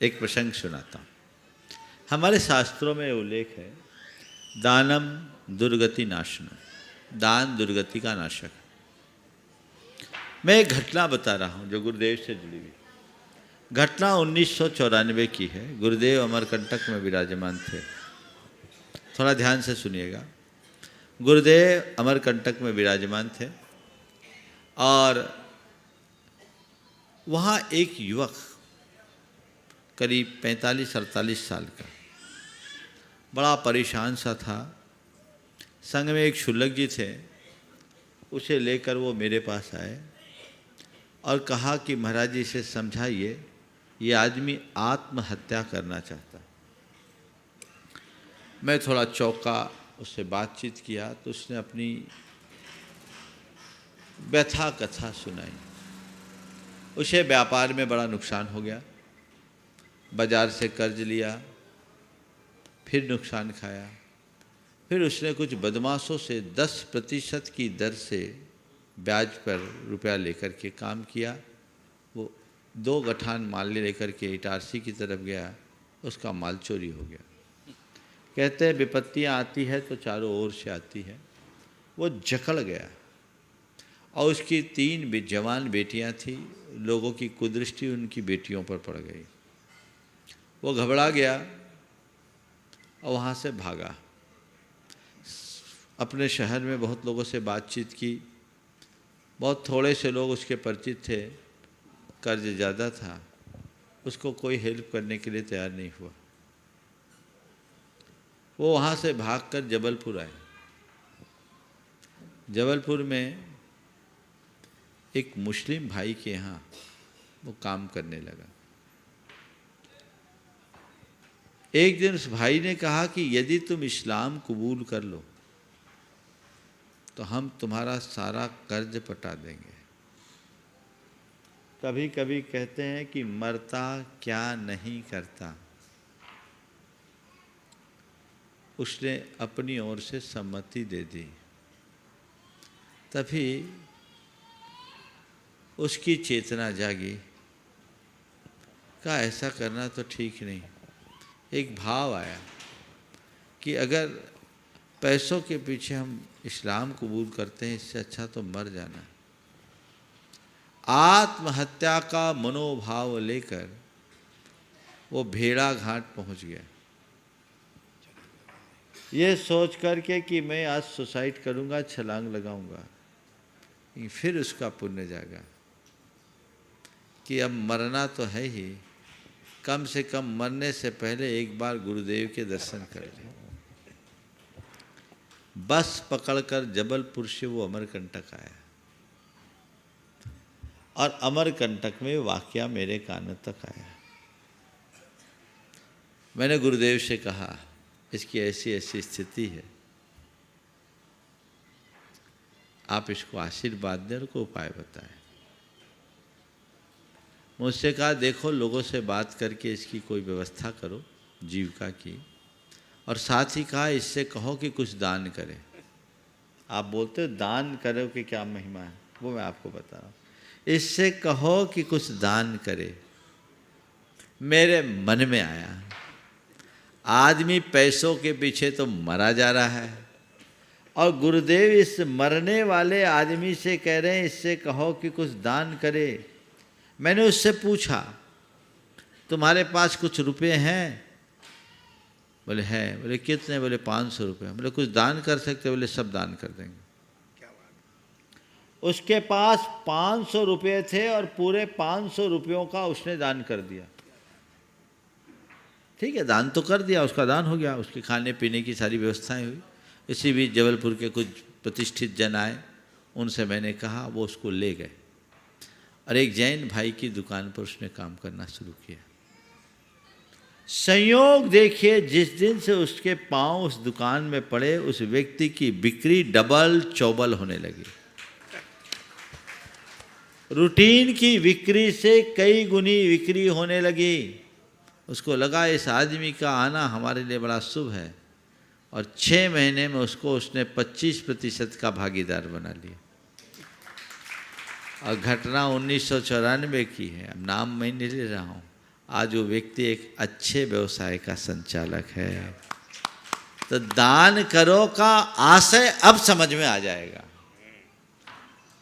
एक प्रसंग सुनाता हूँ। हमारे शास्त्रों में उल्लेख है, दानम दुर्गति नाशनम, दान दुर्गति का नाशक। मैं एक घटना बता रहा हूँ जो गुरुदेव से जुड़ी हुई। घटना 1994 की है। गुरुदेव अमरकंटक में विराजमान थे। थोड़ा ध्यान से सुनिएगा। गुरुदेव अमरकंटक में विराजमान थे और वहाँ एक युवक करीब 45-48 साल का, बड़ा परेशान सा था। संग में एक क्षुल्लक जी थे। उसे लेकर वो मेरे पास आए और कहा कि महाराज जी इसे समझाइए, ये आदमी आत्महत्या करना चाहता। मैं थोड़ा चौंका, उससे बातचीत किया तो उसने अपनी व्यथा कथा सुनाई। उसे व्यापार में बड़ा नुकसान हो गया, बाजार से कर्ज लिया, फिर नुकसान खाया। फिर उसने कुछ बदमाशों से 10% की दर से ब्याज पर रुपया लेकर के काम किया। वो 2 गठान माल लेकर के इटारसी की तरफ गया, उसका माल चोरी हो गया। कहते हैं विपत्तियाँ आती है तो चारों ओर से आती है। वो जकड़ गया और उसकी 3 जवान बेटियां थी। लोगों की कुदृष्टि उनकी बेटियों पर पड़ गई। वो घबरा गया और वहाँ से भागा। अपने शहर में बहुत लोगों से बातचीत की, बहुत थोड़े से लोग उसके परिचित थे। कर्ज ज़्यादा था, उसको कोई हेल्प करने के लिए तैयार नहीं हुआ। वो वहाँ से भागकर जबलपुर आए। जबलपुर में एक मुस्लिम भाई के यहाँ वो काम करने लगा। एक दिन उस भाई ने कहा कि यदि तुम इस्लाम कबूल कर लो तो हम तुम्हारा सारा कर्ज पटा देंगे। कभी कभी कहते हैं कि मरता क्या नहीं करता। उसने अपनी ओर से सम्मति दे दी। तभी उसकी चेतना जागी, कहा ऐसा करना तो ठीक नहीं। एक भाव आया कि अगर पैसों के पीछे हम इस्लाम कबूल करते हैं, इससे अच्छा तो मर जाना। आत्महत्या का मनोभाव लेकर वो भेड़ा घाट पहुंच गया, ये सोच करके कि मैं आज सुसाइड करूंगा, छलांग लगाऊंगा। फिर उसका पुण्य जागा कि अब मरना तो है ही, कम से कम मरने से पहले एक बार गुरुदेव के दर्शन कर ले। बस पकड़कर जबलपुर से वो अमरकंटक आया और अमरकंटक में वाकया मेरे कानों तक आया। मैंने गुरुदेव से कहा इसकी ऐसी ऐसी स्थिति है, आप इसको आशीर्वाद दें और को उपाय बताएं। मुझसे कहा देखो लोगों से बात करके इसकी कोई व्यवस्था करो जीविका की, और साथ ही कहा इससे कहो कि कुछ दान करे। आप बोलते हो दान करो कि क्या महिमा है, वो मैं आपको बता रहा हूँ। इससे कहो कि कुछ दान करे। मेरे मन में आया आदमी पैसों के पीछे तो मरा जा रहा है और गुरुदेव इस मरने वाले आदमी से कह रहे हैं इससे कहो कि कुछ दान करे। मैंने उससे पूछा तुम्हारे पास कुछ रुपए हैं? बोले हैं। बोले कितने? बोले 500 रुपये। बोले कुछ दान कर सकते? बोले सब दान कर देंगे। क्या बात। उसके पास 500 रुपये थे और पूरे 500 रुपयों का उसने दान कर दिया। ठीक है, दान तो कर दिया, उसका दान हो गया। उसके खाने पीने की सारी व्यवस्थाएं हुई। इसी बीच जबलपुर के कुछ प्रतिष्ठित जन आए, उनसे मैंने कहा, वो उसको ले गए और एक जैन भाई की दुकान पर उसने काम करना शुरू किया। संयोग देखिए, जिस दिन से उसके पांव उस दुकान में पड़े उस व्यक्ति की बिक्री डबल चौबल होने लगी। रूटीन की बिक्री से कई गुनी बिक्री होने लगी। उसको लगा इस आदमी का आना हमारे लिए बड़ा शुभ है और 6 महीने में उसने 25% का भागीदार बना लिया। और घटना 1994 की है, अब नाम मैं नहीं ले रहा हूँ। आज वो व्यक्ति एक अच्छे व्यवसाय का संचालक है। तो दान करो का आशय अब समझ में आ जाएगा।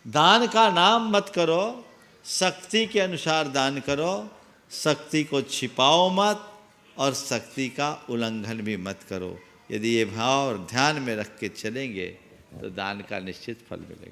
दान का नाम मत करो, शक्ति के अनुसार दान करो, शक्ति को छिपाओ मत और शक्ति का उल्लंघन भी मत करो। यदि ये भाव और ध्यान में रख के चलेंगे तो दान का निश्चित फल मिलेगा।